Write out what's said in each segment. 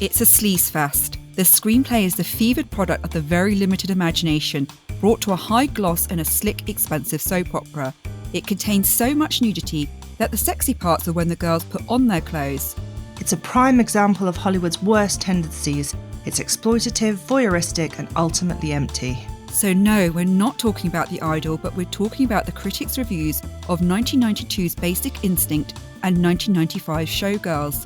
It's a sleaze fest. The screenplay is the fevered product of the very limited imagination, brought to a high gloss in a slick, expensive soap opera. It contains so much nudity that the sexy parts are when the girls put on their clothes. It's a prime example of Hollywood's worst tendencies. It's exploitative, voyeuristic, and ultimately empty. So no, we're not talking about The Idol, but we're talking about the critics' reviews of 1992's Basic Instinct and 1995's Showgirls.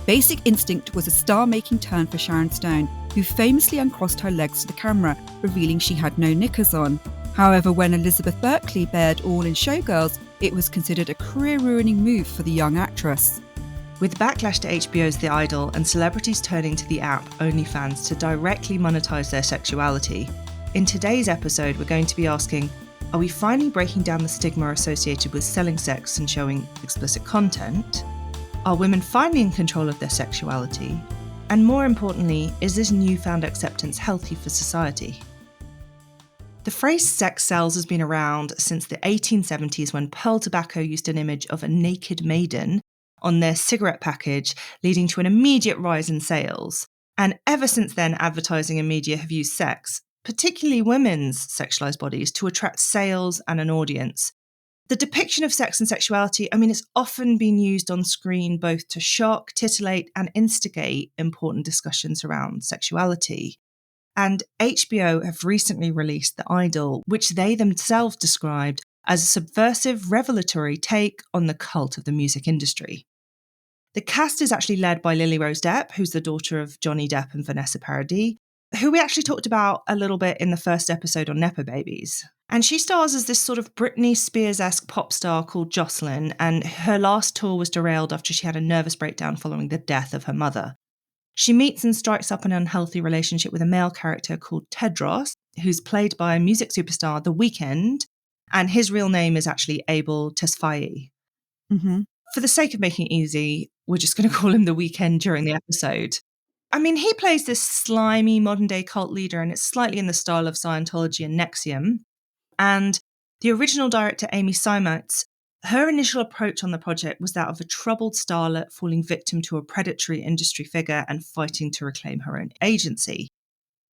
Basic Instinct was a star-making turn for Sharon Stone, who famously uncrossed her legs to the camera, revealing she had no knickers on. However, when Elizabeth Berkley bared all in Showgirls, it was considered a career-ruining move for the young actress. With backlash to HBO's The Idol and celebrities turning to the app OnlyFans to directly monetize their sexuality, in today's episode we're going to be asking, are we finally breaking down the stigma associated with selling sex and showing explicit content? Are women finally in control of their sexuality? And more importantly, is this newfound acceptance healthy for society? The phrase sex sells has been around since the 1870s, when Pearl Tobacco used an image of a naked maiden on their cigarette package, leading to an immediate rise in sales. And ever since then, advertising and media have used sex, particularly women's sexualized bodies, to attract sales and an audience. The depiction of sex and sexuality, it's often been used on screen both to shock, titillate, and instigate important discussions around sexuality. And HBO have recently released The Idol, which they themselves described as a subversive, revelatory take on the cult of the music industry. The cast is actually led by Lily Rose Depp, who's the daughter of Johnny Depp and Vanessa Paradis, who we actually talked about a little bit in the first episode on Nepo Babies. And she stars as this sort of Britney Spears-esque pop star called Jocelyn, and her last tour was derailed after she had a nervous breakdown following the death of her mother. She meets and strikes up an unhealthy relationship with a male character called Tedros, who's played by music superstar The Weeknd, and his real name is actually Abel Tesfaye. Mm-hmm. For the sake of making it easy, we're just going to call him The Weeknd during the episode. He plays this slimy modern-day cult leader, and it's slightly in the style of Scientology and NXIVM. And the original director, Amy Seimetz, her initial approach on the project was that of a troubled starlet falling victim to a predatory industry figure and fighting to reclaim her own agency.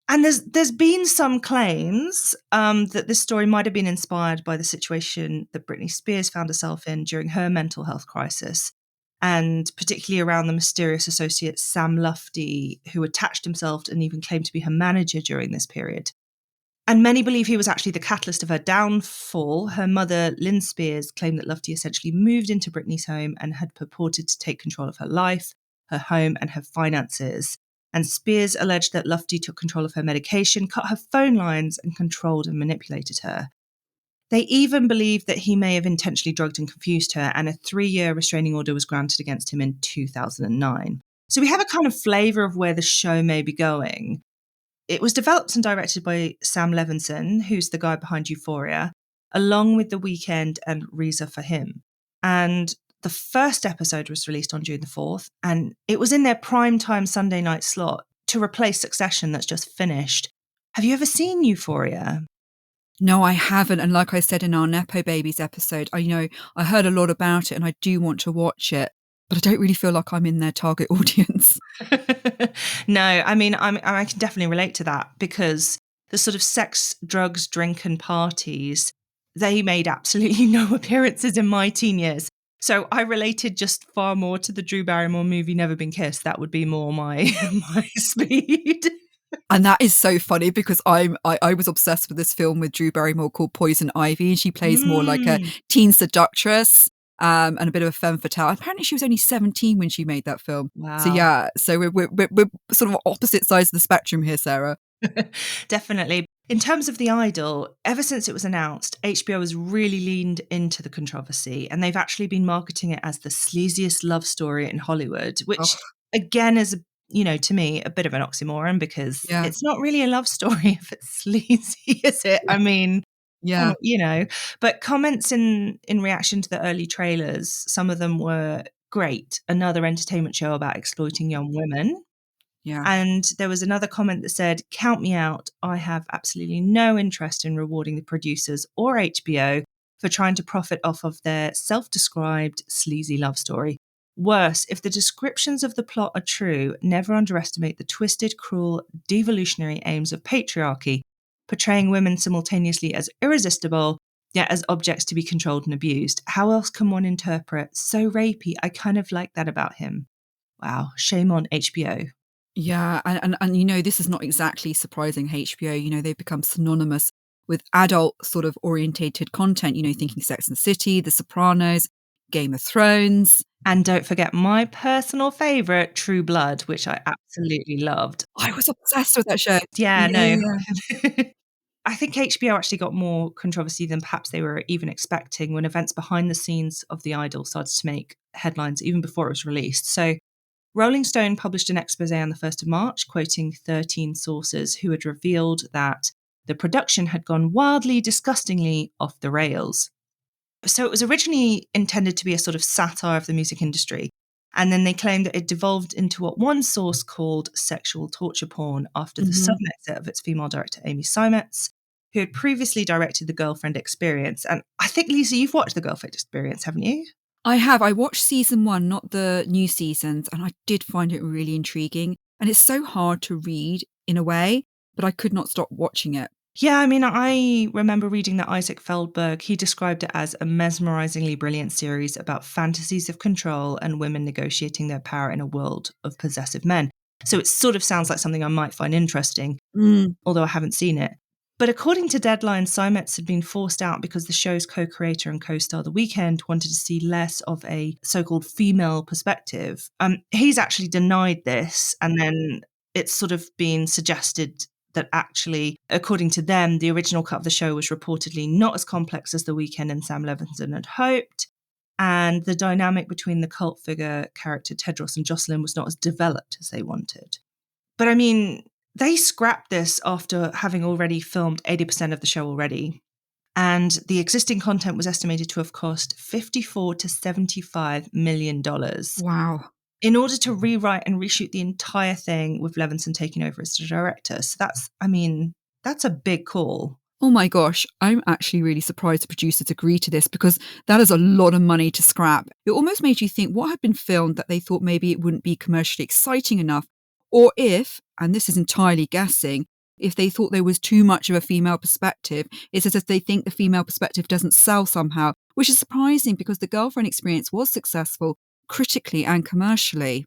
And there's been some claims that this story might have been inspired by the situation that Britney Spears found herself in during her mental health crisis, and particularly around the mysterious associate Sam Lufty, who attached himself and even claimed to be her manager during this period. And many believe he was actually the catalyst of her downfall. Her mother, Lynn Spears, claimed that Lufty essentially moved into Britney's home and had purported to take control of her life, her home, and her finances. And Spears alleged that Lufty took control of her medication, cut her phone lines, and controlled and manipulated her. They even believe that he may have intentionally drugged and confused her, and a 3-year restraining order was granted against him in 2009. So we have a kind of flavour of where the show may be going. It was developed and directed by Sam Levinson, who's the guy behind Euphoria, along with The Weeknd and Reza Fahim. And the first episode was released on June the 4th, and it was in their primetime Sunday night slot to replace Succession that's just finished. Have you ever seen Euphoria? No, I haven't. And like I said in our Nepo Babies episode, I heard a lot about it and I do want to watch it, but I don't really feel like I'm in their target audience. No, I can definitely relate to that, because the sort of sex, drugs, drink and parties, they made absolutely no appearances in my teen years. So I related just far more to the Drew Barrymore movie Never Been Kissed. That would be more my speed. And that is so funny, because I was obsessed with this film with Drew Barrymore called Poison Ivy, and she plays more like a teen seductress and a bit of a femme fatale. Apparently she was only 17 when she made that film. Wow. So yeah, so we're sort of opposite sides of the spectrum here, Sarah. Definitely. In terms of The Idol, ever since it was announced, HBO has really leaned into the controversy, and they've actually been marketing it as the sleaziest love story in Hollywood, which again is, to me, a bit of an oxymoron, because it's not really a love story if it's sleazy, is it? Yeah. But comments in reaction to the early trailers, some of them were great. Another entertainment show about exploiting young women. Yeah. And there was another comment that said, "Count me out. I have absolutely no interest in rewarding the producers or HBO for trying to profit off of their self-described sleazy love story. Worse, if the descriptions of the plot are true, never underestimate the twisted, cruel, devolutionary aims of patriarchy, portraying women simultaneously as irresistible, yet as objects to be controlled and abused. How else can one interpret so rapey? I kind of like that about him. Wow, shame on HBO. Yeah, and this is not exactly surprising. HBO, they've become synonymous with adult sort of orientated content, thinking Sex and the City, The Sopranos, Game of Thrones. And don't forget my personal favourite, True Blood, which I absolutely loved. I was obsessed with that show. Yeah, no. Yeah. I think HBO actually got more controversy than perhaps they were even expecting when events behind the scenes of The Idol started to make headlines even before it was released. So Rolling Stone published an expose on the 1st of March, quoting 13 sources who had revealed that the production had gone wildly, disgustingly off the rails. So it was originally intended to be a sort of satire of the music industry. And then they claimed that it devolved into what one source called sexual torture porn after the sudden exit of its female director, Amy Seimetz, who had previously directed The Girlfriend Experience. And I think, Lisa, you've watched The Girlfriend Experience, haven't you? I have. I watched season 1, not the new seasons, and I did find it really intriguing. And it's so hard to read in a way, but I could not stop watching it. Yeah, I mean, I remember reading that Isaac Feldberg, he described it as a mesmerizingly brilliant series about fantasies of control and women negotiating their power in a world of possessive men. So it sort of sounds like something I might find interesting, although I haven't seen it. But according to Deadline, Seimetz had been forced out because the show's co-creator and co-star The Weeknd wanted to see less of a so-called female perspective. He's actually denied this, and then it's sort of been suggested that actually, according to them, the original cut of the show was reportedly not as complex as The Weeknd and Sam Levinson had hoped, and the dynamic between the cult figure character Tedros and Jocelyn was not as developed as they wanted. But I mean, they scrapped this after having already filmed 80% of the show already. And the existing content was estimated to have cost $54 to $75 million. Wow. In order to rewrite and reshoot the entire thing with Levinson taking over as the director. So that's a big call. Oh my gosh, I'm actually really surprised the producers agreed to this because that is a lot of money to scrap. It almost made you think what had been filmed that they thought maybe it wouldn't be commercially exciting enough, or if, and this is entirely guessing, if they thought there was too much of a female perspective. It's as if they think the female perspective doesn't sell somehow, which is surprising because The Girlfriend Experience was successful critically and commercially.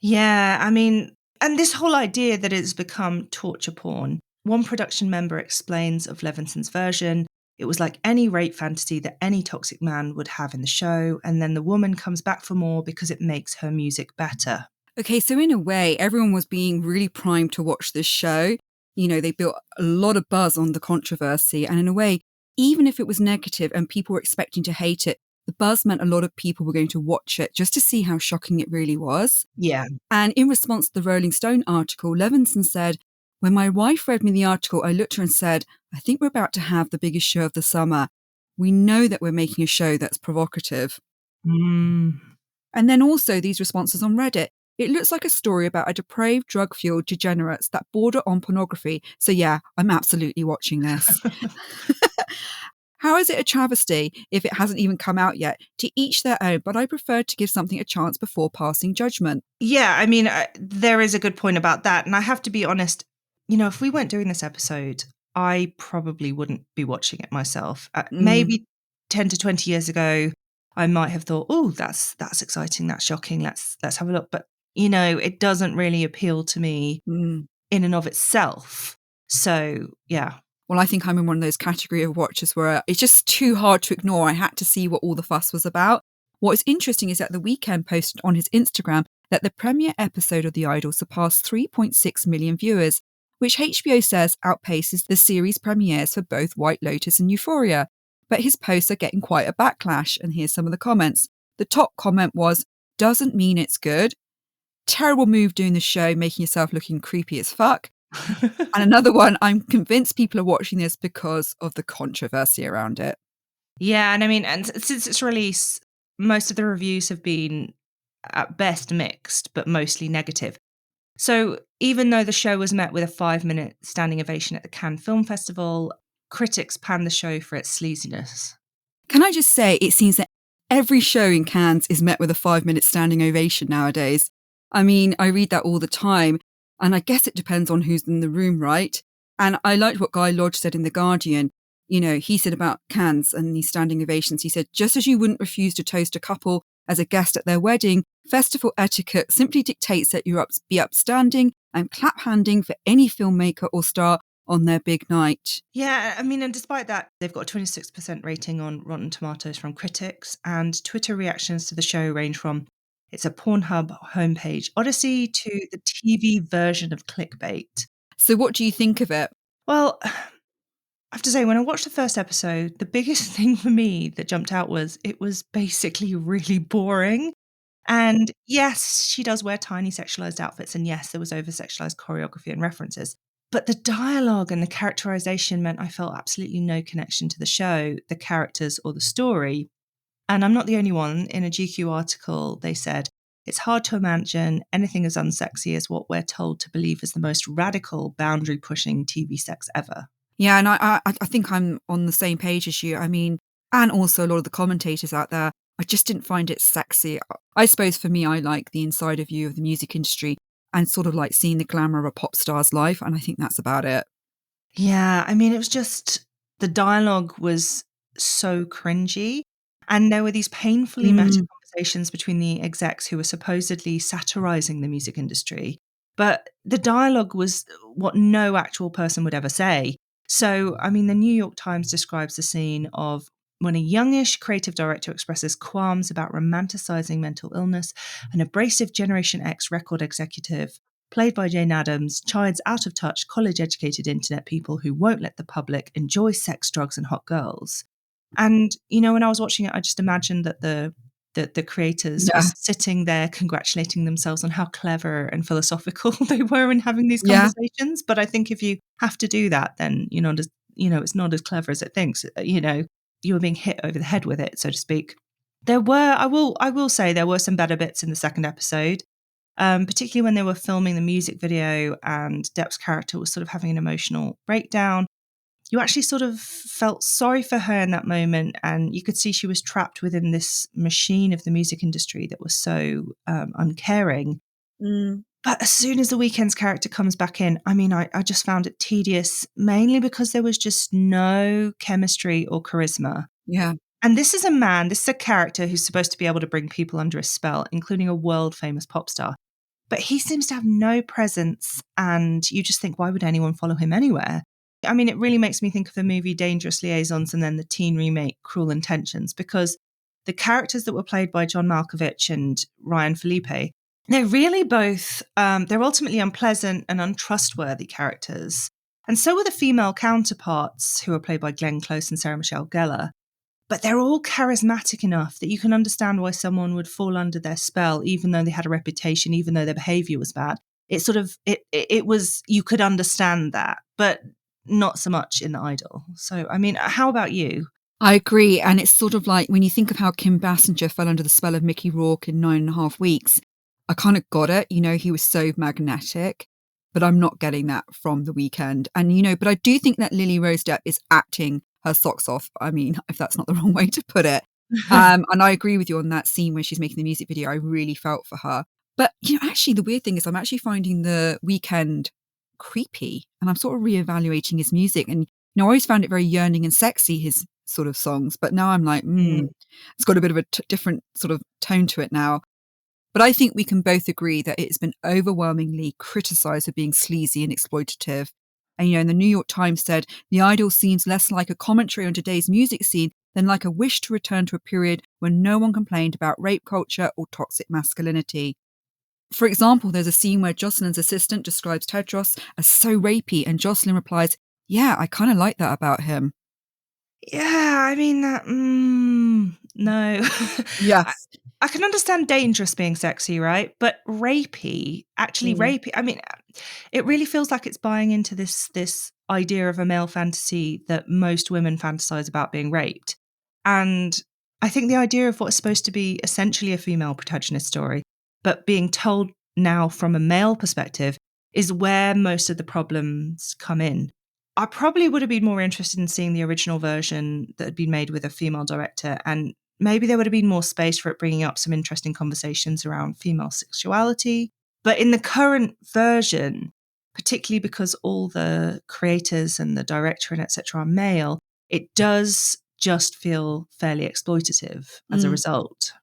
Yeah, I mean, and this whole idea that it's become torture porn. One production member explains of Levinson's version, it was like any rape fantasy that any toxic man would have in the show, and then the woman comes back for more because it makes her music better. Okay, so in a way, everyone was being really primed to watch this show. They built a lot of buzz on the controversy, and in a way, even if it was negative and people were expecting to hate it, the buzz meant a lot of people were going to watch it just to see how shocking it really was. Yeah. And in response to the Rolling Stone article, Levinson said, "When my wife read me the article, I looked at her and said, I think we're about to have the biggest show of the summer. We know that we're making a show that's provocative." And then also these responses on Reddit. It looks like a story about a depraved, drug-fueled degenerates that border on pornography. So yeah, I'm absolutely watching this. How is it a travesty if it hasn't even come out yet? To each their own, but I prefer to give something a chance before passing judgment. Yeah, I mean, there is a good point about that. And I have to be honest, if we weren't doing this episode, I probably wouldn't be watching it myself. Maybe 10 to 20 years ago, I might have thought, oh, that's exciting, that's shocking, let's have a look. But, it doesn't really appeal to me in and of itself. So, yeah. Well, I think I'm in one of those category of watchers where it's just too hard to ignore. I had to see what all the fuss was about. What is interesting is that The Weeknd posted on his Instagram that the premiere episode of The Idol surpassed 3.6 million viewers, which HBO says outpaces the series premieres for both White Lotus and Euphoria. But his posts are getting quite a backlash, and here's some of the comments. The top comment was, "Doesn't mean it's good. Terrible move doing the show, making yourself looking creepy as fuck." And another one, "I'm convinced people are watching this because of the controversy around it." Yeah, and I mean, and since its release, most of the reviews have been at best mixed, but mostly negative. So even though the show was met with a 5-minute standing ovation at the Cannes Film Festival, critics panned the show for its sleaziness. Can I just say, it seems that every show in Cannes is met with a 5-minute standing ovation nowadays. I mean, I read that all the time, and I guess it depends on who's in the room, right? And I liked what Guy Lodge said in The Guardian. You know, he said about Cannes and these standing ovations, he said, just as you wouldn't refuse to toast a couple as a guest at their wedding, festival etiquette simply dictates that you be upstanding and clap-handing for any filmmaker or star on their big night. Yeah, I mean, and despite that, they've got a 26% rating on Rotten Tomatoes from critics, and Twitter reactions to the show range from it's a Pornhub homepage odyssey to the TV version of clickbait. So what do you think of it? Well, I have to say, when I watched the first episode, the biggest thing for me that jumped out was it was basically really boring. And yes, she does wear tiny sexualized outfits, and yes, there was over-sexualized choreography and references. But the dialogue and the characterization meant I felt absolutely no connection to the show, the characters, or the story. And I'm not the only one. In a GQ article, they said, it's hard to imagine anything as unsexy as what we're told to believe is the most radical, boundary-pushing TV sex ever. Yeah, and I think I'm on the same page as you. I mean, and also a lot of the commentators out there, I just didn't find it sexy. I suppose for me, I like the insider view of the music industry and sort of like seeing the glamour of a pop star's life. And I think that's about it. Yeah, I mean, it was just the dialogue was so cringy. And there were these painfully meta conversations between the execs who were supposedly satirizing the music industry. But the dialogue was what no actual person would ever say. So, I mean, the New York Times describes the scene of when a youngish creative director expresses qualms about romanticizing mental illness, an abrasive Generation X record executive played by Jane Addams, chides out-of-touch, college-educated internet people who won't let the public enjoy sex, drugs, and hot girls. And, you know, when I was watching it, I just imagined that the creators were sitting there congratulating themselves on how clever and philosophical they were in having these conversations. But I think if you have to do that, then, it's not as clever as it thinks. You know, you were being hit over the head with it, so to speak. I will say there were some better bits in the second episode. Particularly when they were filming the music video and Depp's character was sort of having an emotional breakdown. You actually sort of felt sorry for her in that moment, and you could see she was trapped within this machine of the music industry that was so uncaring. But as soon as the Weeknd's character comes back in, I mean, I just found it tedious, mainly because there was just no chemistry or charisma. Yeah. And this is a character who's supposed to be able to bring people under a spell, including a world-famous pop star. But he seems to have no presence, and you just think, why would anyone follow him anywhere? I mean, it really makes me think of the movie Dangerous Liaisons and then the teen remake Cruel Intentions, because the characters that were played by John Malkovich and Ryan Felipe, they're really both, they're ultimately unpleasant and untrustworthy characters. And so were the female counterparts, who are played by Glenn Close and Sarah Michelle Gellar. But they're all charismatic enough that you can understand why someone would fall under their spell, even though they had a reputation, even though their behavior was bad. It sort of, it was, you could understand that, but not so much in The Idol. So, I mean, how about you? I agree. And it's sort of like when you think of how Kim Basinger fell under the spell of Mickey Rourke in 9.5 Weeks, I kind of got it. You know, he was so magnetic, but I'm not getting that from The Weeknd. And, you know, but I do think that Lily Rose Depp is acting her socks off. I mean, if that's not the wrong way to put it. And I agree with you on that scene where she's making the music video. I really felt for her. But, you know, actually the weird thing is I'm actually finding The Weeknd creepy, and I'm sort of reevaluating his music. And, you know, I always found it very yearning and sexy, his sort of songs. But now I'm like, it's got a bit of a different sort of tone to it now. But I think we can both agree that it's been overwhelmingly criticised for being sleazy and exploitative. And, you know, and the New York Times said, The Idol seems less like a commentary on today's music scene than like a wish to return to a period when no one complained about rape culture or toxic masculinity. For example, there's a scene where Jocelyn's assistant describes Tedros as so rapey, and Jocelyn replies, yeah, I kind of like that about him. Yeah, I mean, no. Yes. I can understand dangerous being sexy, right? But rapey, I mean, it really feels like it's buying into this idea of a male fantasy that most women fantasize about being raped. And I think the idea of what's supposed to be essentially a female protagonist story, but being told now from a male perspective, is where most of the problems come in. I probably would have been more interested in seeing the original version that had been made with a female director and maybe there would have been more space for it bringing up some interesting conversations around female sexuality. But in the current version, particularly because all the creators and the director and etc. are male, it does just feel fairly exploitative as a result.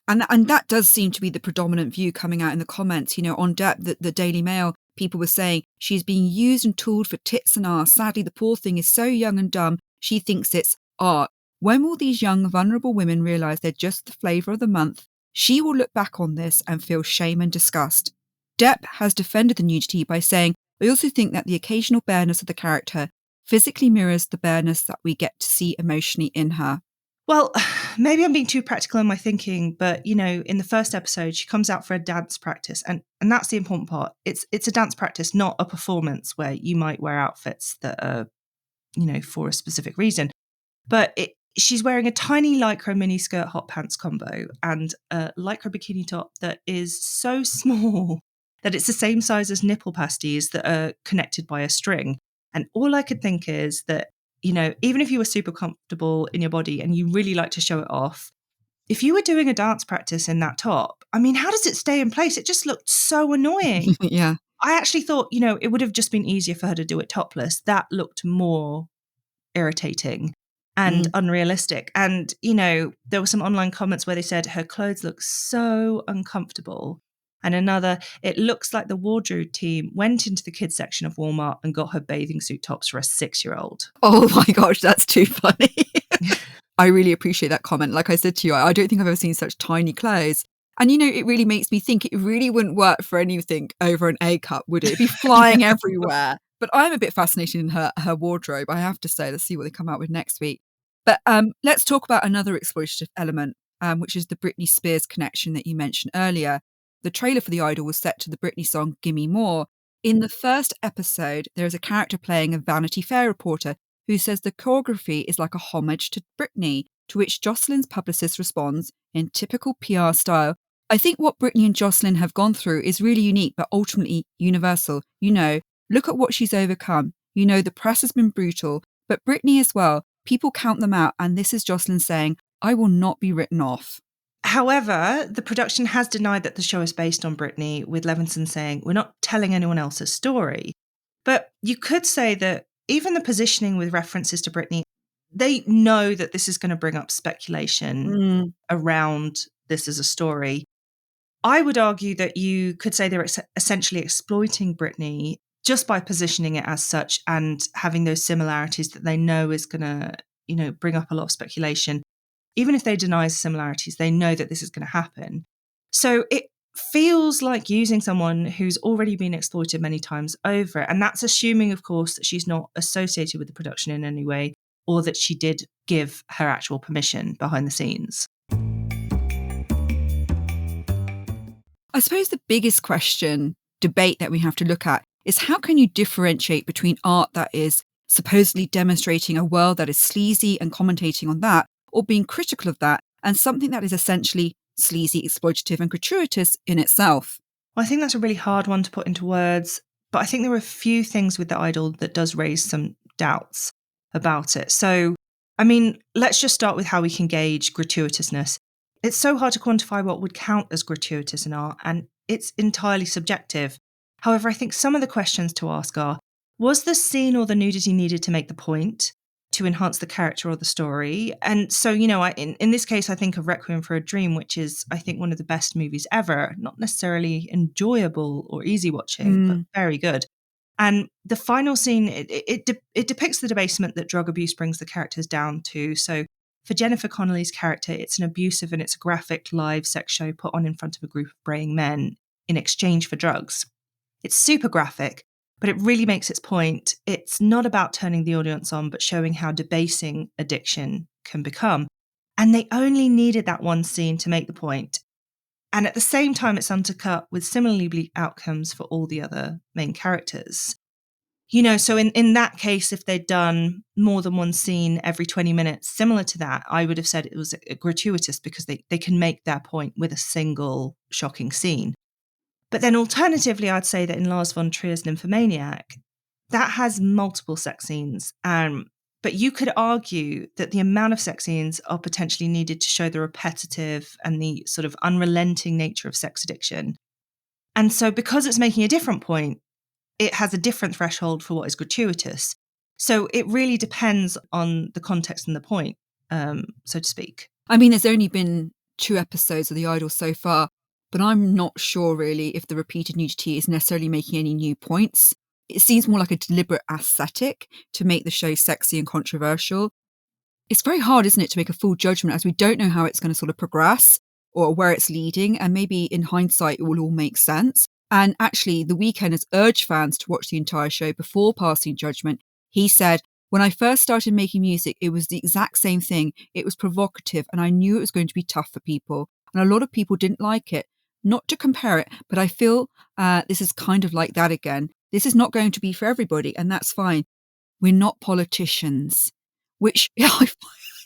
And that does seem to be the predominant view coming out in the comments. You know, on Depp, the Daily Mail, people were saying she's being used and tooled for tits and arse. Sadly, the poor thing is so young and dumb, she thinks it's art. When will these young, vulnerable women realise they're just the flavour of the month? She will look back on this and feel shame and disgust. Depp has defended the nudity by saying, I also think that the occasional bareness of the character physically mirrors the bareness that we get to see emotionally in her. Well, maybe I'm being too practical in my thinking, but, you know, in the first episode, she comes out for a dance practice. And that's the important part. It's a dance practice, not a performance where you might wear outfits that are, you know, for a specific reason. But she's wearing a tiny lycra miniskirt hot pants combo and a lycra bikini top that is so small that it's the same size as nipple pasties that are connected by a string. And all I could think is that, you know, even if you were super comfortable in your body and you really like to show it off, if you were doing a dance practice in that top, I mean, how does it stay in place? It just looked so annoying. Yeah. I actually thought, you know, it would have just been easier for her to do it topless. That looked more irritating and unrealistic. And, you know, there were some online comments where they said her clothes look so uncomfortable. And another, it looks like the wardrobe team went into the kids section of Walmart and got her bathing suit tops for a 6-year-old. Oh my gosh, that's too funny. I really appreciate that comment. Like I said to you, I don't think I've ever seen such tiny clothes. And, you know, it really makes me think it really wouldn't work for anything over an A cup, would it? It'd be flying everywhere. But I'm a bit fascinated in her wardrobe, I have to say. Let's see what they come out with next week. But let's talk about another exploitative element, which is the Britney Spears connection that you mentioned earlier. The trailer for The Idol was set to the Britney song Gimme More. In the first episode, there is a character playing a Vanity Fair reporter who says the choreography is like a homage to Britney, to which Jocelyn's publicist responds in typical PR style, I think what Britney and Jocelyn have gone through is really unique, but ultimately universal. You know, look at what she's overcome. You know, the press has been brutal, but Britney as well. People count them out, and this is Jocelyn saying, I will not be written off. However, the production has denied that the show is based on Britney, with Levinson saying, we're not telling anyone else's story. But you could say that even the positioning with references to Britney, they know that this is going to bring up speculation around this as a story. I would argue that you could say they're essentially exploiting Britney just by positioning it as such and having those similarities that they know is going to, you know, bring up a lot of speculation. Even if they deny the similarities, they know that this is going to happen. So it feels like using someone who's already been exploited many times over. And that's assuming, of course, that she's not associated with the production in any way or that she did give her actual permission behind the scenes. I suppose the biggest debate that we have to look at is how can you differentiate between art that is supposedly demonstrating a world that is sleazy and commentating on that, or being critical of that, and something that is essentially sleazy, exploitative, and gratuitous in itself? Well, I think that's a really hard one to put into words, but I think there are a few things with The Idol that does raise some doubts about it. So, I mean, let's just start with how we can gauge gratuitousness. It's so hard to quantify what would count as gratuitous in art, and it's entirely subjective. However, I think some of the questions to ask are, was the scene or the nudity needed to make the point, to enhance the character or the story? And so, you know, in this case, I think of Requiem for a Dream, which is, I think, one of the best movies ever. Not necessarily enjoyable or easy watching, but very good. And the final scene, it depicts the debasement that drug abuse brings the characters down to. So for Jennifer Connelly's character, it's an abusive and it's a graphic live sex show put on in front of a group of braying men in exchange for drugs. It's super graphic, but it really makes its point. It's not about turning the audience on, but showing how debasing addiction can become. And they only needed that one scene to make the point. And at the same time, it's undercut with similarly bleak outcomes for all the other main characters. You know, so in that case, if they'd done more than one scene every 20 minutes, similar to that, I would have said it was gratuitous because they can make their point with a single shocking scene. But then alternatively, I'd say that in Lars von Trier's Nymphomaniac, that has multiple sex scenes and But you could argue that the amount of sex scenes are potentially needed to show the repetitive and the sort of unrelenting nature of sex addiction. And so because it's making a different point, it has a different threshold for what is gratuitous. So it really depends on the context and the point, so to speak. I mean, there's only been 2 episodes of The Idol so far, but I'm not sure really if the repeated nudity is necessarily making any new points. It seems more like a deliberate aesthetic to make the show sexy and controversial. It's very hard, isn't it, to make a full judgment as we don't know how it's going to sort of progress or where it's leading. And maybe in hindsight, it will all make sense. And actually, The Weeknd has urged fans to watch the entire show before passing judgment. He said, "When I first started making music, it was the exact same thing. It was provocative and I knew it was going to be tough for people. And a lot of people didn't like it. Not to compare it, but I feel this is kind of like that again. This is not going to be for everybody, and that's fine. We're not politicians," which I find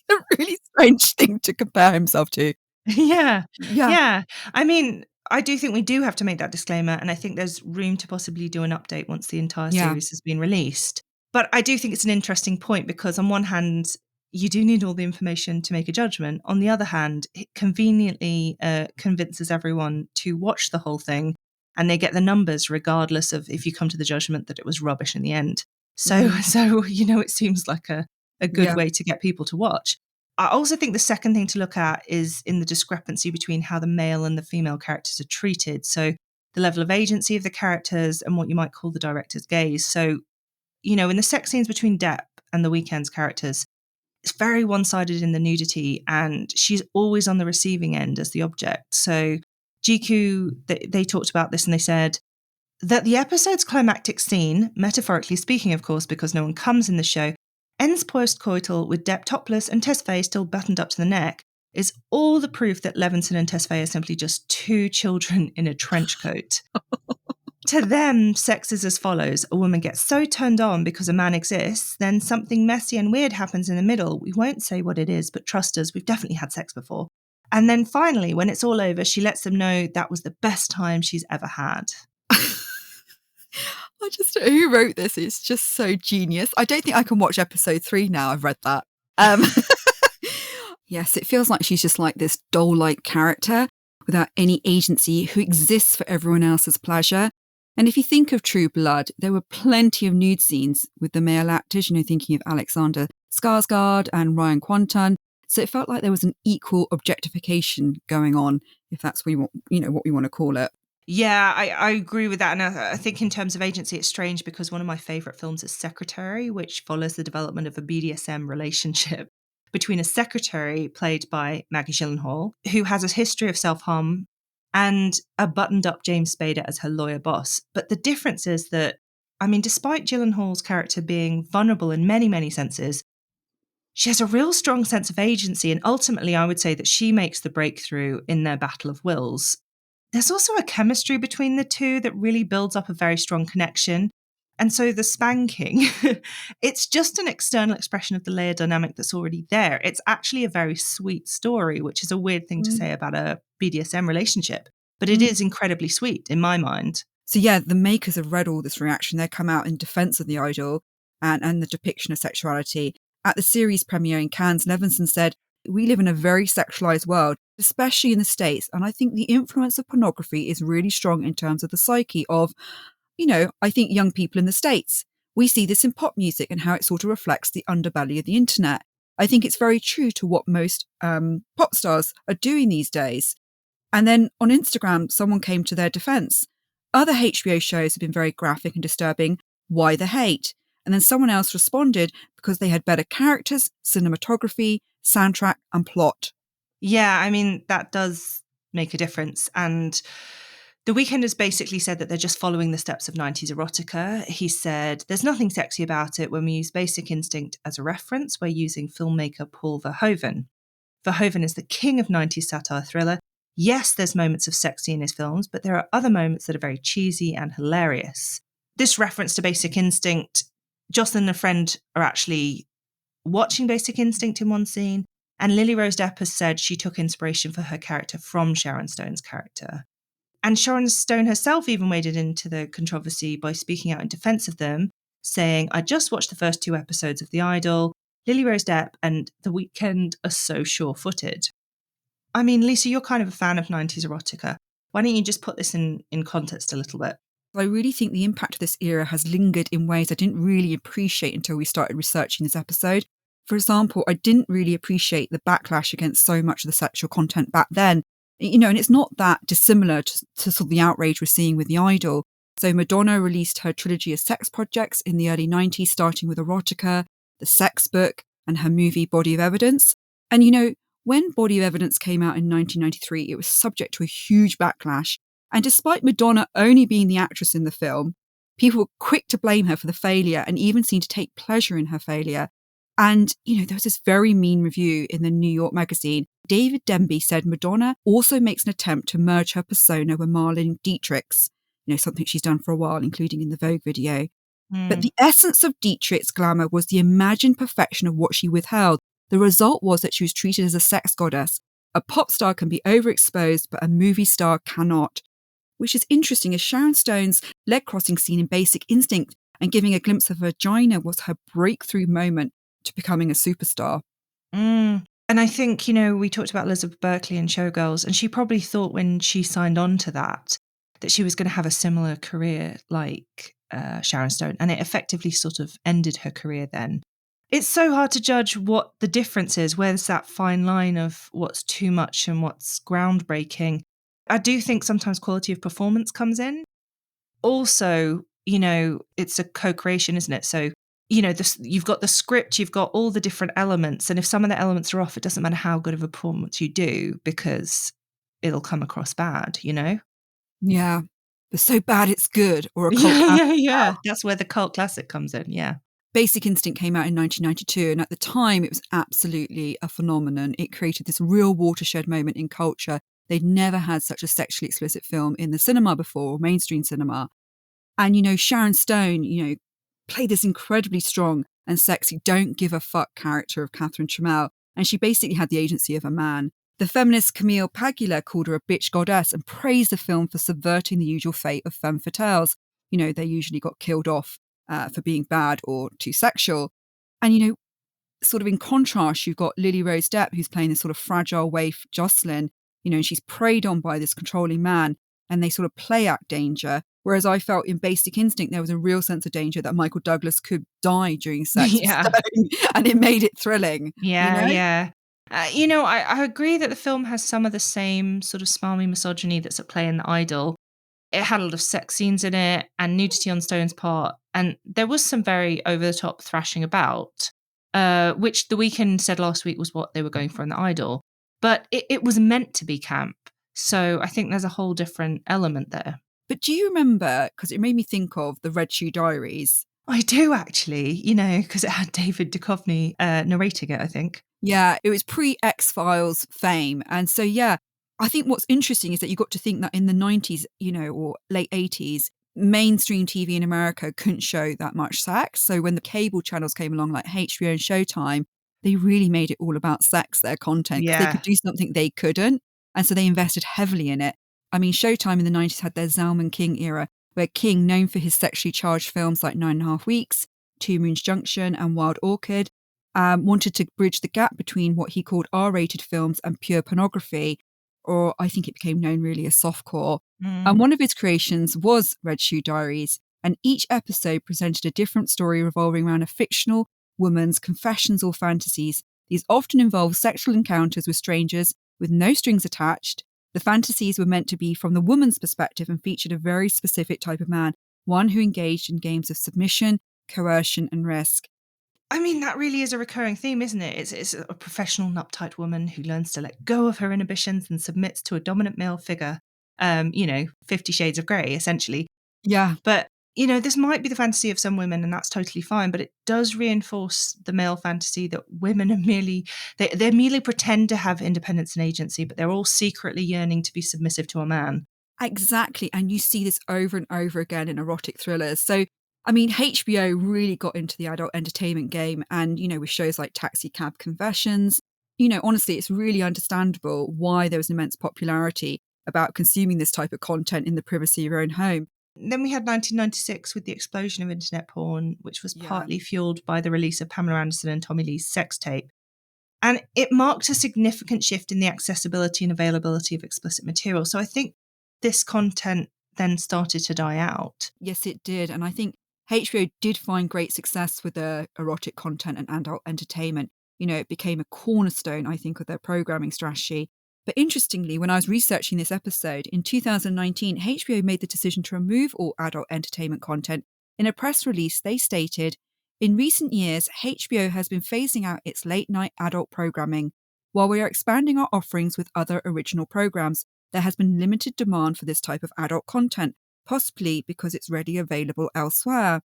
a really strange thing to compare himself to. Yeah. Yeah. Yeah. I mean, I do think we do have to make that disclaimer, and I think there's room to possibly do an update once the entire Yeah. series has been released. But I do think it's an interesting point because on one hand, you do need all the information to make a judgment. On the other hand, it conveniently convinces everyone to watch the whole thing, and they get the numbers regardless of if you come to the judgment that it was rubbish in the end. So, it seems like a good Yeah. way to get people to watch. I also think the second thing to look at is in the discrepancy between how the male and the female characters are treated. So the level of agency of the characters and what you might call the director's gaze. So, in the sex scenes between Depp and the Weeknd's characters, it's very one-sided in the nudity, and she's always on the receiving end as the object. So GQ, they talked about this and they said that the episode's climactic scene, metaphorically speaking, of course, because no one comes in the show, ends post-coital with Depp topless and Tesfaye still buttoned up to the neck, is all the proof that Levinson and Tesfaye are simply just two children in a trench coat. To them, sex is as follows. A woman gets so turned on because a man exists, then something messy and weird happens in the middle. We won't say what it is, but trust us, we've definitely had sex before. And then finally, when it's all over, she lets them know that was the best time she's ever had. Who wrote this? It's just so genius. I don't think I can watch episode 3 now. I've read that. Yes, it feels like she's just like this doll-like character without any agency who exists for everyone else's pleasure. And if you think of True Blood, there were plenty of nude scenes with the male actors, thinking of Alexander Skarsgård and Ryan Kwantung. So it felt like there was an equal objectification going on, if that's what what we want to call it. Yeah, I agree with that. And I think in terms of agency, it's strange because one of my favourite films is Secretary, which follows the development of a BDSM relationship between a secretary played by Maggie Gyllenhaal, who has a history of self-harm, and a buttoned-up James Spader as her lawyer boss. But the difference is that, despite Gyllenhaal's character being vulnerable in many, many senses, she has a real strong sense of agency. And ultimately, I would say that she makes the breakthrough in their battle of wills. There's also a chemistry between the two that really builds up a very strong connection. And so the spanking, it's just an external expression of the layer dynamic that's already there. It's actually a very sweet story, which is a weird thing to say about a BDSM relationship. But it is incredibly sweet in my mind. So yeah, the makers have read all this reaction. They come out in defense of The Idol and the depiction of sexuality. At the series premiere in Cannes, Levinson said, "We live in a very sexualized world, especially in the States. And I think the influence of pornography is really strong in terms of the psyche of, I think young people in the States. We see this in pop music and how it sort of reflects the underbelly of the internet. I think it's very true to what most pop stars are doing these days." And then on Instagram, someone came to their defense. "Other HBO shows have been very graphic and disturbing. Why the hate?" And then someone else responded, "Because they had better characters, cinematography, soundtrack, and plot." Yeah, that does make a difference. And The Weeknd has basically said that they're just following the steps of 90s erotica. He said, "There's nothing sexy about it. When we use Basic Instinct as a reference, we're using filmmaker Paul Verhoeven. Verhoeven is the king of 90s satire thriller. Yes, there's moments of sexy in his films, but there are other moments that are very cheesy and hilarious." This reference to Basic Instinct, Jocelyn and a friend are actually watching Basic Instinct in one scene, and Lily Rose Depp has said she took inspiration for her character from Sharon Stone's character. And Sharon Stone herself even waded into the controversy by speaking out in defense of them, saying, "I just watched the first 2 episodes of The Idol. Lily Rose Depp and The Weeknd are so sure-footed. I mean, Lisa, you're kind of a fan of 90s erotica. Why don't you just put this in context a little bit? I really think the impact of this era has lingered in ways I didn't really appreciate until we started researching this episode. For example, I didn't really appreciate the backlash against so much of the sexual content back then. And it's not that dissimilar to sort of the outrage we're seeing with The Idol. So Madonna released her trilogy of sex projects in the early 90s, starting with Erotica, The Sex Book, and her movie Body of Evidence. And, when Body of Evidence came out in 1993, it was subject to a huge backlash. And despite Madonna only being the actress in the film, people were quick to blame her for the failure and even seemed to take pleasure in her failure. And, there was this very mean review in the New York magazine. David Denby said Madonna also makes an attempt to merge her persona with Marlene Dietrich's, something she's done for a while, including in the Vogue video. But the essence of Dietrich's glamour was the imagined perfection of what she withheld. The result was that she was treated as a sex goddess. A pop star can be overexposed, but a movie star cannot. Which is interesting, as Sharon Stone's leg crossing scene in Basic Instinct and giving a glimpse of her vagina was her breakthrough moment to becoming a superstar. And I think, we talked about Elizabeth Berkley and Showgirls, and she probably thought when she signed on to that she was going to have a similar career like Sharon Stone, and it effectively sort of ended her career then. It's so hard to judge what the difference is, where's that fine line of what's too much and what's groundbreaking. I do think sometimes quality of performance comes in. Also, it's a co-creation, isn't it? So, you've got the script, you've got all the different elements. And if some of the elements are off, it doesn't matter how good of a performance you do because it'll come across bad, Yeah. But so bad it's good, or a cult classic. Yeah. That's where the cult classic comes in, yeah. Basic Instinct came out in 1992, and at the time it was absolutely a phenomenon. It created this real watershed moment in culture. They'd never had such a sexually explicit film in the cinema before, mainstream cinema. And, Sharon Stone, played this incredibly strong and sexy don't give a fuck character of Catherine Trammell, and she basically had the agency of a man. The feminist Camille Pagula called her a bitch goddess and praised the film for subverting the usual fate of femme fatales. They usually got killed off for being bad or too sexual. And, sort of in contrast, you've got Lily Rose Depp, who's playing this sort of fragile waif Jocelyn, and she's preyed on by this controlling man, and they sort of play act danger. Whereas I felt in Basic Instinct, there was a real sense of danger that Michael Douglas could die during sex with Stone, and it made it thrilling. Yeah. I agree that the film has some of the same sort of smarmy misogyny that's at play in The Idol. It had a lot of sex scenes in it and nudity on Stone's part. And there was some very over-the-top thrashing about, which The Weeknd said last week was what they were going for in The Idol. But it was meant to be camp. So I think there's a whole different element there. But do you remember, because it made me think of the Red Shoe Diaries? I do actually, because it had David Duchovny narrating it, I think. Yeah, it was pre-X-Files fame. And so, yeah, I think what's interesting is that you got to think that in the 90s, or late 80s, mainstream TV in America couldn't show that much sex. So when the cable channels came along like HBO and Showtime, they really made it all about sex, their content, because they could do something they couldn't. And so they invested heavily in it. I mean, Showtime in the 90s had their Zalman King era, where King, known for his sexually charged films like 9.5 Weeks, Two Moons Junction and Wild Orchid, wanted to bridge the gap between what he called R-rated films and pure pornography, or I think it became known really as softcore. And one of his creations was Red Shoe Diaries, and each episode presented a different story revolving around a fictional woman's confessions or fantasies. These often involved sexual encounters with strangers with no strings attached. The fantasies were meant to be from the woman's perspective and featured a very specific type of man, one who engaged in games of submission, coercion, and risk. I mean, that really is a recurring theme, isn't it? It's a professional, uptight woman who learns to let go of her inhibitions and submits to a dominant male figure. 50 Shades of Grey, essentially. Yeah. But, this might be the fantasy of some women, and that's totally fine, but it does reinforce the male fantasy that women are they merely pretend to have independence and agency, but they're all secretly yearning to be submissive to a man. Exactly. And you see this over and over again in erotic thrillers. So, I mean, HBO really got into the adult entertainment game and, with shows like Taxi Cab Confessions, honestly, it's really understandable why there was an immense popularity about consuming this type of content in the privacy of your own home. Then we had 1996 with the explosion of internet porn, which was Yeah. partly fueled by the release of Pamela Anderson and Tommy Lee's sex tape. And it marked a significant shift in the accessibility and availability of explicit material. So I think this content then started to die out. Yes, it did. And I think HBO did find great success with their erotic content and adult entertainment. It became a cornerstone, I think, of their programming strategy. But interestingly, when I was researching this episode, in 2019, HBO made the decision to remove all adult entertainment content. In a press release, they stated, "In recent years, HBO has been phasing out its late-night adult programming. While we are expanding our offerings with other original programs, there has been limited demand for this type of adult content, possibly because it's readily available elsewhere."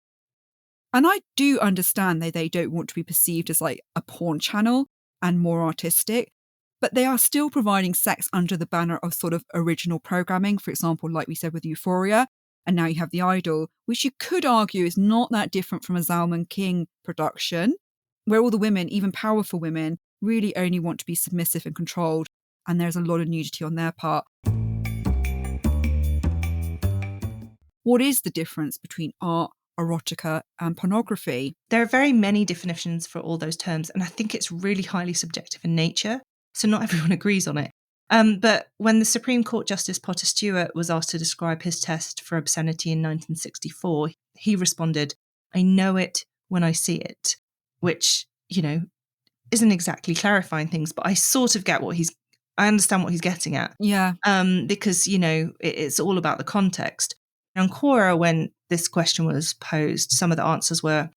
And I do understand they don't want to be perceived as like a porn channel and more artistic, but they are still providing sex under the banner of sort of original programming, for example, like we said with Euphoria, and now you have The Idol, which you could argue is not that different from a Zalman King production, where all the women, even powerful women, really only want to be submissive and controlled, and there's a lot of nudity on their part. What is the difference between art, erotica, and pornography? There are very many definitions for all those terms, and I think it's really highly subjective in nature, so not everyone agrees on it. But when the Supreme Court Justice Potter Stewart was asked to describe his test for obscenity in 1964, he responded, "I know it when I see it," which, isn't exactly clarifying things, but I sort of get I understand what he's getting at. Yeah. Because, it's all about the context. On Quora, when this question was posed, some of the answers were,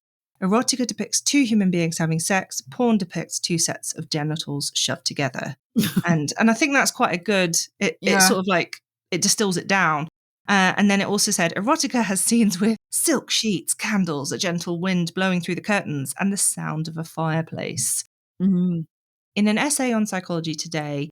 erotica depicts two human beings having sex, porn depicts two sets of genitals shoved together. and I think that's quite a good, it sort of like, it distills it down. And then it also said, erotica has scenes with silk sheets, candles, a gentle wind blowing through the curtains, and the sound of a fireplace. Mm-hmm. In an essay on Psychology Today,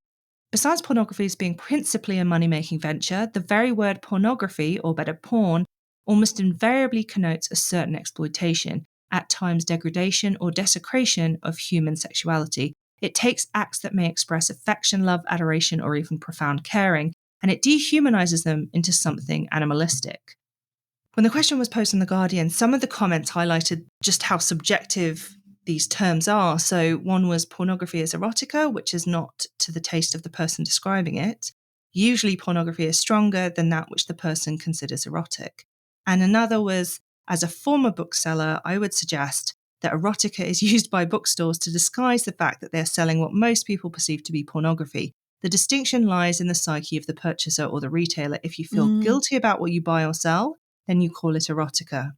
besides pornography being principally a money-making venture, the very word pornography, or better porn, almost invariably connotes a certain exploitation, at times degradation or desecration of human sexuality. It takes acts that may express affection, love, adoration, or even profound caring, and it dehumanizes them into something animalistic. When the question was posed in The Guardian, some of the comments highlighted just how subjective these terms are. So one was pornography is erotica, which is not to the taste of the person describing it. Usually pornography is stronger than that which the person considers erotic. And another was, as a former bookseller, I would suggest that erotica is used by bookstores to disguise the fact that they're selling what most people perceive to be pornography. The distinction lies in the psyche of the purchaser or the retailer. If you feel guilty about what you buy or sell, then you call it erotica.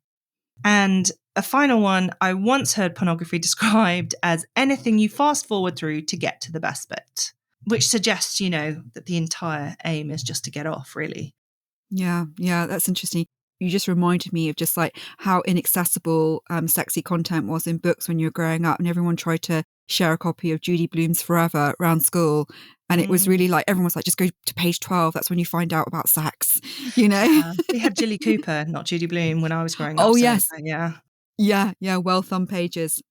And a final one, I once heard pornography described as anything you fast forward through to get to the best bit, which suggests, that the entire aim is just to get off, really. Yeah, that's interesting. You just reminded me of just like how inaccessible sexy content was in books when you were growing up, and everyone tried to share a copy of Judy Blume's Forever around school. And it was really like, everyone was like, just go to page 12. That's when you find out about sex, We had Jilly Cooper, not Judy Blume, when I was growing up. Oh, so, yes. Yeah. Yeah, well-thumbed pages.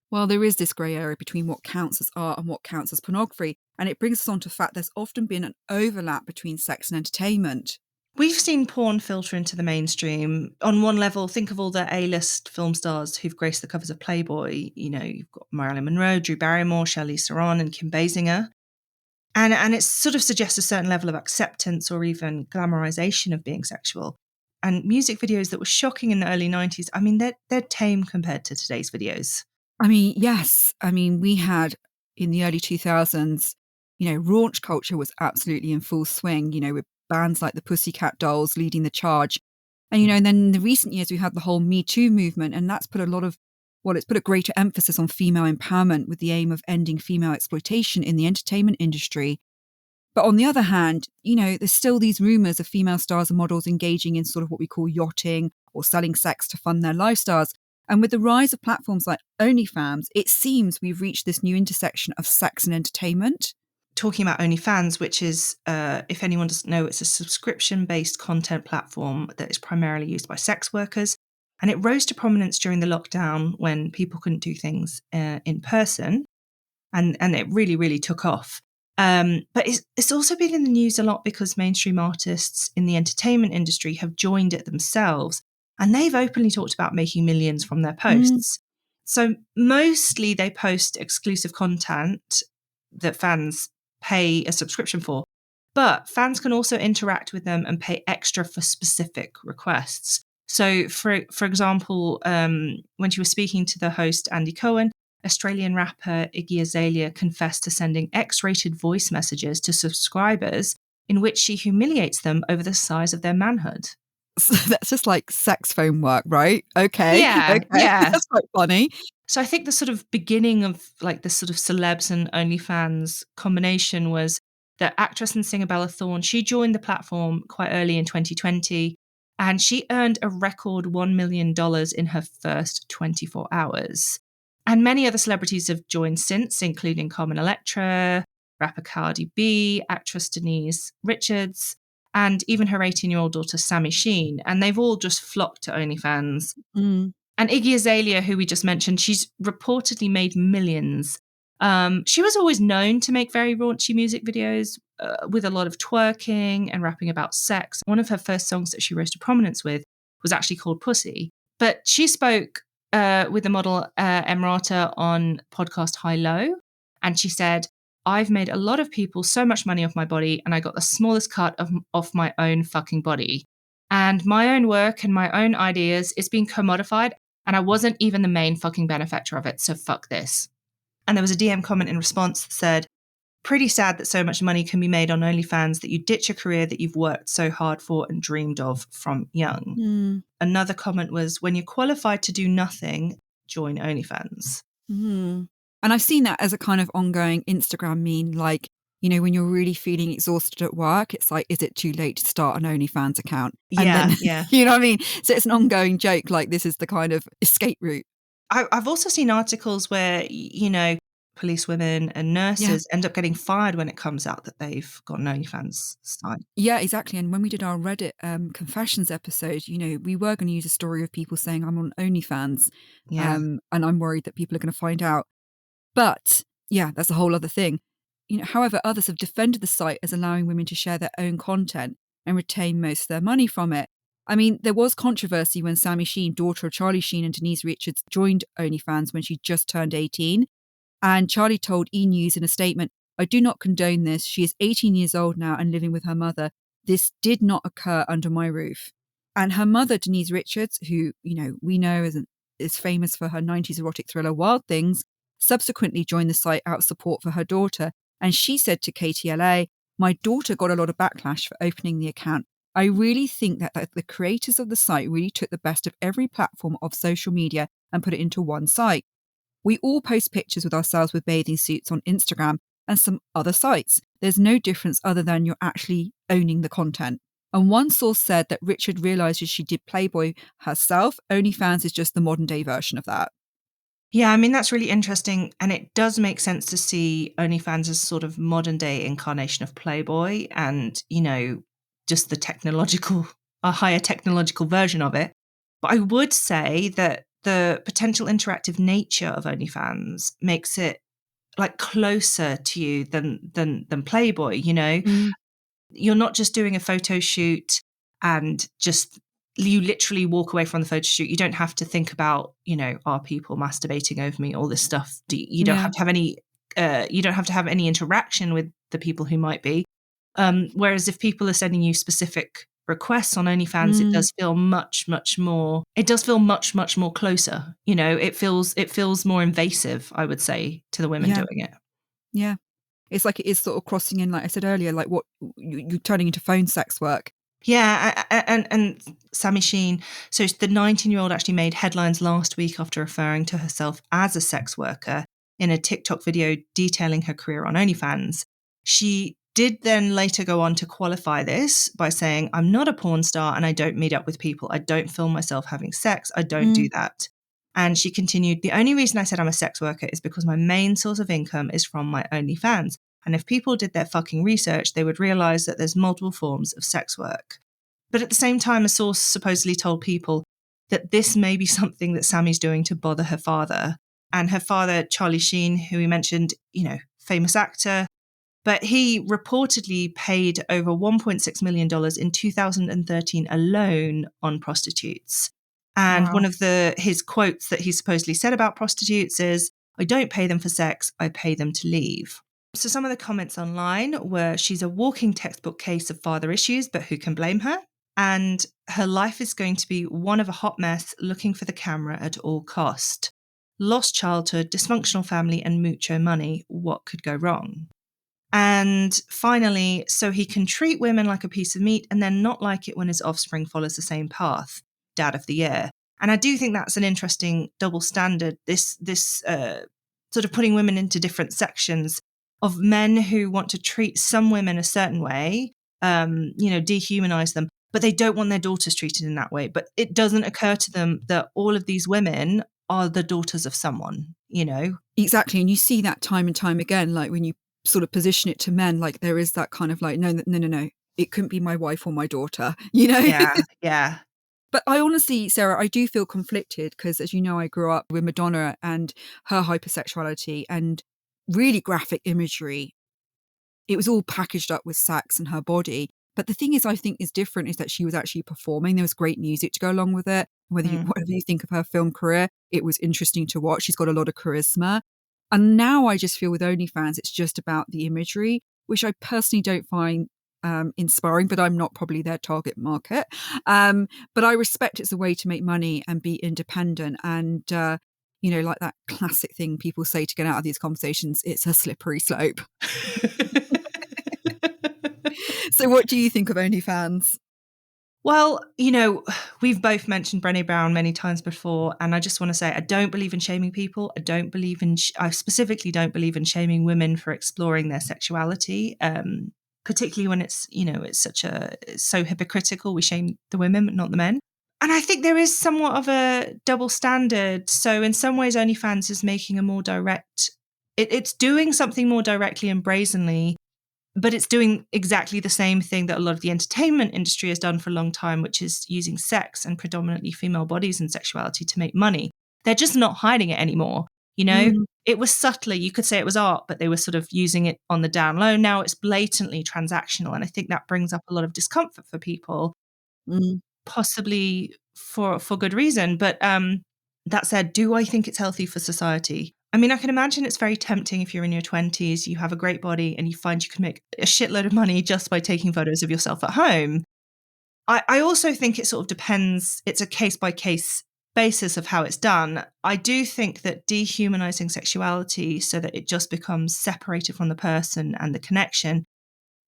Well, there is this grey area between what counts as art and what counts as pornography. And it brings us on to the fact there's often been an overlap between sex and entertainment. We've seen porn filter into the mainstream. On one level, think of all the A-list film stars who've graced the covers of Playboy. You've got Marilyn Monroe, Drew Barrymore, Charlize Theron, and Kim Basinger. And it sort of suggests a certain level of acceptance or even glamorization of being sexual. And music videos that were shocking in the early 90s, I mean, they're tame compared to today's videos. I mean, yes. I mean, we had in the early 2000s, raunch culture was absolutely in full swing, with bands like the Pussycat Dolls leading the charge. And, and then in the recent years, we had the whole Me Too movement, and that's put it's put a greater emphasis on female empowerment with the aim of ending female exploitation in the entertainment industry. But on the other hand, there's still these rumors of female stars and models engaging in sort of what we call yachting or selling sex to fund their lifestyles. And with the rise of platforms like OnlyFans, it seems we've reached this new intersection of sex and entertainment. Talking about OnlyFans, which is, if anyone doesn't know, it's a subscription-based content platform that is primarily used by sex workers. And it rose to prominence during the lockdown when people couldn't do things in person. And it really, really took off. But it's also been in the news a lot because mainstream artists in the entertainment industry have joined it themselves, and they've openly talked about making millions from their posts. So mostly they post exclusive content that fans pay a subscription for, but fans can also interact with them and pay extra for specific requests. So, for example, when she was speaking to the host Andy Cohen, Australian rapper Iggy Azalea confessed to sending X-rated voice messages to subscribers in which she humiliates them over the size of their manhood. So that's just like sex phone work, right? Okay. Yeah, Okay. yeah. That's quite funny. So I think the sort of beginning of like the sort of celebs and OnlyFans combination was that actress and singer Bella Thorne, she joined the platform quite early in 2020, and she earned a record $1 million in her first 24 hours. And many other celebrities have joined since, including Carmen Electra, rapper Cardi B, actress Denise Richards, and even her 18-year-old daughter Sammy Sheen. And they've all just flocked to OnlyFans. Mm. And Iggy Azalea, who we just mentioned, she's reportedly made millions. She was always known to make very raunchy music videos with a lot of twerking and rapping about sex. One of her first songs that she rose to prominence with was actually called Pussy. But she spoke with the model Emirata on podcast High Low, and she said, "I've made a lot of people so much money off my body, and I got the smallest cut of my own fucking body. And my own work and my own ideas is being commodified, and I wasn't even the main fucking benefactor of it, so fuck this." And there was a DM comment in response that said, "Pretty sad that so much money can be made on OnlyFans that you ditch a career that you've worked so hard for and dreamed of from young." Mm. Another comment was, "When you're qualified to do nothing, join OnlyFans." Mm. And I've seen that as a kind of ongoing Instagram meme, like, you know, when you're really feeling exhausted at work, it's like, is it too late to start an OnlyFans account? And Yeah, then, yeah. you know what I mean? So it's an ongoing joke, like this is the kind of escape route. I've also seen articles where, you know, policewomen and nurses end up getting fired when it comes out that they've got an OnlyFans site. Yeah, exactly. And when we did our Reddit confessions episode, you know, we were going to use a story of people saying I'm on OnlyFans, Yeah. and I'm worried that people are going to find out. But yeah, that's a whole other thing. You know, however, others have defended the site as allowing women to share their own content and retain most of their money from it. I mean, there was controversy when Sammy Sheen, daughter of Charlie Sheen and Denise Richards, joined OnlyFans when she just turned 18. And Charlie told E! News in a statement, "I do not condone this. She is 18 years old now and living with her mother. This did not occur under my roof." And her mother, Denise Richards, who, you know, we know is famous for her 90s erotic thriller Wild Things, subsequently joined the site out of support for her daughter. And she said to KTLA, "My daughter got a lot of backlash for opening the account. I really think that the creators of the site really took the best of every platform of social media and put it into one site. We all post pictures with ourselves with bathing suits on Instagram and some other sites. There's no difference other than you're actually owning the content." And one source said that Richard realizes she did Playboy herself. OnlyFans is just the modern day version of that. Yeah, I mean, that's really interesting. And it does make sense to see OnlyFans as sort of modern day incarnation of Playboy and, you know, just a higher technological version of it. But I would say that the potential interactive nature of OnlyFans makes it like closer to you than Playboy, you know? Mm. You're not just doing a photo shoot and just you literally walk away from the photo shoot. You don't have to think about, you know, are people masturbating over me? All this stuff. You don't have to have any. You don't have to have any interaction with the people who might be. Whereas if people are sending you specific requests on OnlyFans, it does feel much more. It does feel much more closer. You know, it feels more invasive, I would say, to the women doing it. Yeah. It's like it is sort of crossing in, like I said earlier, like what you're turning into phone sex work. Yeah, and Sammy Sheen. So the 19-year-old actually made headlines last week after referring to herself as a sex worker in a TikTok video detailing her career on OnlyFans. She did then later go on to qualify this by saying, "I'm not a porn star and I don't meet up with people. I don't film myself having sex. I don't do that." And she continued, "The only reason I said I'm a sex worker is because my main source of income is from my OnlyFans. And if people did their fucking research, they would realize that there's multiple forms of sex work." But at the same time, a source supposedly told people that this may be something that Sammy's doing to bother her father. And her father, Charlie Sheen, who we mentioned, you know, famous actor, But he reportedly paid over $1.6 million in 2013 alone on prostitutes. And Wow. one of his quotes that he supposedly said about prostitutes is, "I don't pay them for sex, I pay them to leave." So some of the comments online were, "She's a walking textbook case of father issues, but who can blame her? And her life is going to be one of a hot mess, looking for the camera at all cost. Lost childhood, dysfunctional family, and mucho money. What could go wrong?" And finally, "So he can treat women like a piece of meat and then not like it when his offspring follows the same path. Dad of the year." And I do think that's an interesting double standard, this sort of putting women into different sections of men who want to treat some women a certain way, dehumanize them, but they don't want their daughters treated in that way. But it doesn't occur to them that all of these women are the daughters of someone, Exactly. And you see that time and time again, like when you sort of position it to men, like there is that kind of like, no. It couldn't be my wife or my daughter, Yeah, yeah. But I honestly, Sarah, I do feel conflicted because, as you know, I grew up with Madonna and her hypersexuality and really graphic imagery. It was all packaged up with sex and her body. But the thing I think is different is that she was actually performing. There was great music to go along with it. Whatever you think of her film career, it was interesting to watch. She's got a lot of charisma. And now I just feel with OnlyFans, it's just about the imagery, which I personally don't find inspiring, but I'm not probably their target market. But I respect it's a way to make money and be independent. And, like that classic thing people say to get out of these conversations, it's a slippery slope. So what do you think of OnlyFans? Well, we've both mentioned Brené Brown many times before, and I just want to say I don't believe in shaming people. I specifically don't believe in shaming women for exploring their sexuality, particularly when it's so hypocritical. We shame the women, but not the men. And I think there is somewhat of a double standard. So in some ways, OnlyFans is making a more direct, it's doing something more directly and brazenly, but it's doing exactly the same thing that a lot of the entertainment industry has done for a long time, which is using sex and predominantly female bodies and sexuality to make money. They're just not hiding it anymore. It was subtly, you could say it was art, but they were sort of using it on the down low. Now it's blatantly transactional. And I think that brings up a lot of discomfort for people, possibly for good reason. But that said, do I think it's healthy for society? I mean, I can imagine it's very tempting if you're in your 20s, you have a great body, and you find you can make a shitload of money just by taking photos of yourself at home. I also think it sort of depends. It's a case-by-case basis of how it's done. I do think that dehumanizing sexuality so that it just becomes separated from the person and the connection,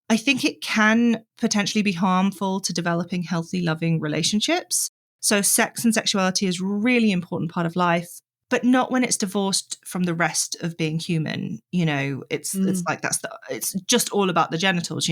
I think it can potentially be harmful to developing healthy, loving relationships. So sex and sexuality is a really important part of life, but not when it's divorced from the rest of being human. It's like it's just all about the genitals,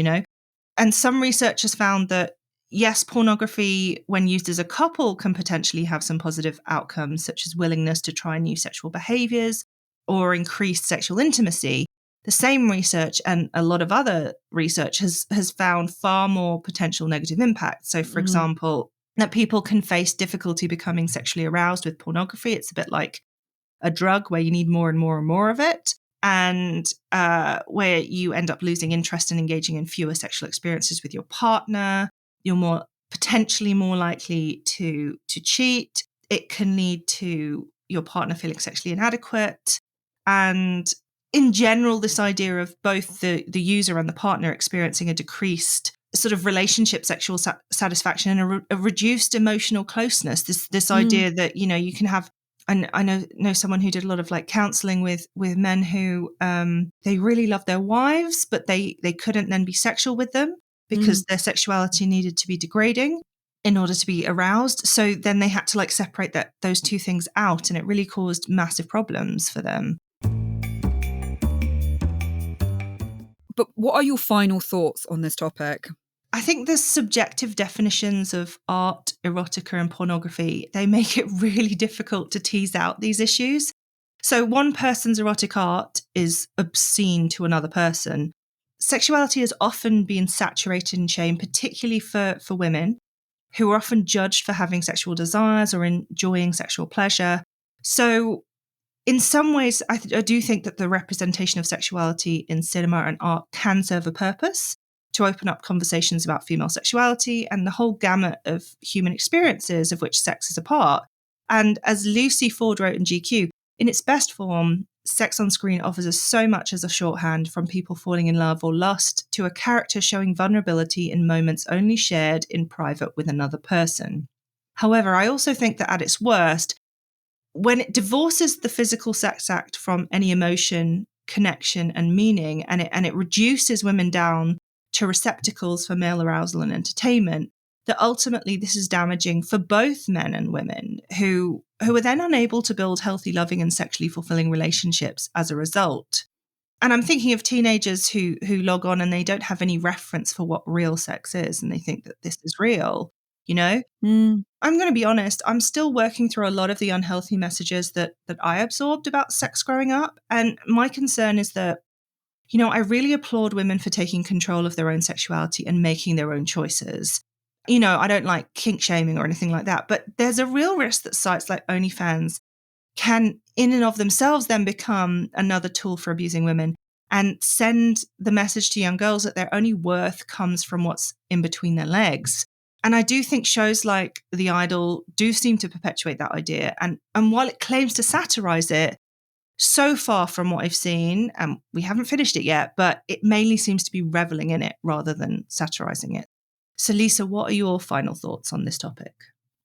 And some research has found that, yes, pornography, when used as a couple, can potentially have some positive outcomes, such as willingness to try new sexual behaviors or increased sexual intimacy. The same research and a lot of other research has found far more potential negative impacts. So, for example, that people can face difficulty becoming sexually aroused with pornography. It's a bit like a drug where you need more and more and more of it, and where you end up losing interest and engaging in fewer sexual experiences with your partner. You're potentially more likely to cheat. It can lead to your partner feeling sexually inadequate. And in general, this idea of both the user and the partner experiencing a decreased sort of relationship sexual satisfaction and a reduced emotional closeness. This idea that, you can have, and I know someone who did a lot of like counseling with men who they really loved their wives, but they couldn't then be sexual with them because their sexuality needed to be degrading in order to be aroused. So then they had to like separate those two things out, and it really caused massive problems for them. But what are your final thoughts on this topic? I think the subjective definitions of art, erotica, and pornography, they make it really difficult to tease out these issues. So one person's erotic art is obscene to another person. Sexuality has often been saturated in shame, particularly for women, who are often judged for having sexual desires or enjoying sexual pleasure. So in some ways, I do think that the representation of sexuality in cinema and art can serve a purpose to open up conversations about female sexuality and the whole gamut of human experiences of which sex is a part. And as Lucy Ford wrote in GQ, in its best form, sex on screen offers us so much as a shorthand, from people falling in love or lust to a character showing vulnerability in moments only shared in private with another person. However, I also think that at its worst, when it divorces the physical sex act from any emotion, connection, and meaning, and it reduces women down to receptacles for male arousal and entertainment, that ultimately this is damaging for both men and women who are then unable to build healthy, loving, and sexually fulfilling relationships as a result. And I'm thinking of teenagers who log on and they don't have any reference for what real sex is, and they think that this is real, you know? I'm going to be honest, I'm still working through a lot of the unhealthy messages that I absorbed about sex growing up. And my concern is that, I really applaud women for taking control of their own sexuality and making their own choices. I don't like kink shaming or anything like that, but there's a real risk that sites like OnlyFans can, in and of themselves, then become another tool for abusing women and send the message to young girls that their only worth comes from what's in between their legs. And I do think shows like The Idol do seem to perpetuate that idea. And while it claims to satirize it, so far from what I've seen, and we haven't finished it yet, but it mainly seems to be reveling in it rather than satirizing it. So Lisa, what are your final thoughts on this topic?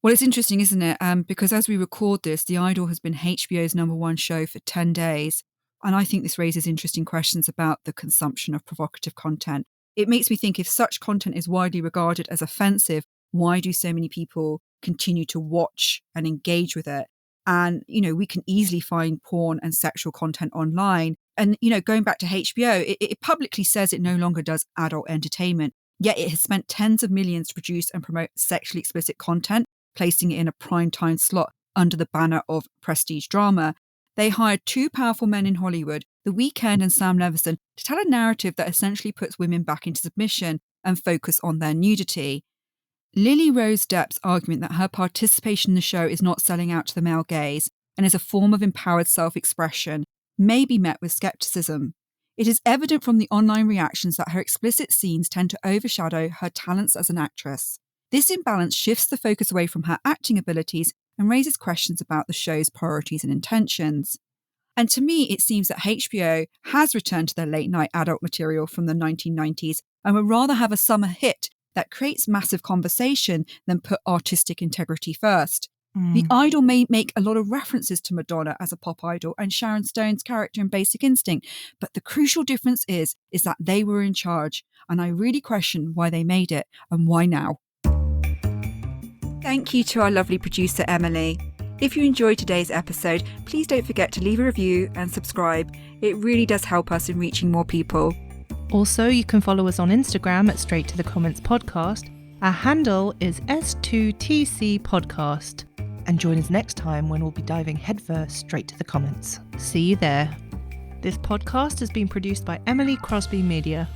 Well, it's interesting, isn't it? Because as we record this, The Idol has been HBO's #1 show for 10 days. And I think this raises interesting questions about the consumption of provocative content. It makes me think, if such content is widely regarded as offensive, why do so many people continue to watch and engage with it? And, we can easily find porn and sexual content online. And, going back to HBO, it publicly says it no longer does adult entertainment, yet it has spent tens of millions to produce and promote sexually explicit content, placing it in a prime time slot under the banner of prestige drama. They hired two powerful men in Hollywood, The Weeknd and Sam Levinson, to tell a narrative that essentially puts women back into submission and focus on their nudity. Lily Rose Depp's argument that her participation in the show is not selling out to the male gaze and is a form of empowered self-expression may be met with skepticism. It is evident from the online reactions that her explicit scenes tend to overshadow her talents as an actress. This imbalance shifts the focus away from her acting abilities and raises questions about the show's priorities and intentions. And to me, it seems that HBO has returned to their late-night adult material from the 1990s and would rather have a summer hit that creates massive conversation than put artistic integrity first. The Idol may make a lot of references to Madonna as a pop idol and Sharon Stone's character in Basic Instinct, but the crucial difference is that they were in charge, and I really question why they made it and why now. Thank you to our lovely producer, Emily. If you enjoyed today's episode, please don't forget to leave a review and subscribe. It really does help us in reaching more people. Also, you can follow us on Instagram at Straight to the Comments Podcast. Our handle is S2TC Podcast. And join us next time when we'll be diving headfirst straight to the comments. See you there. This podcast has been produced by Emily Crosby Media.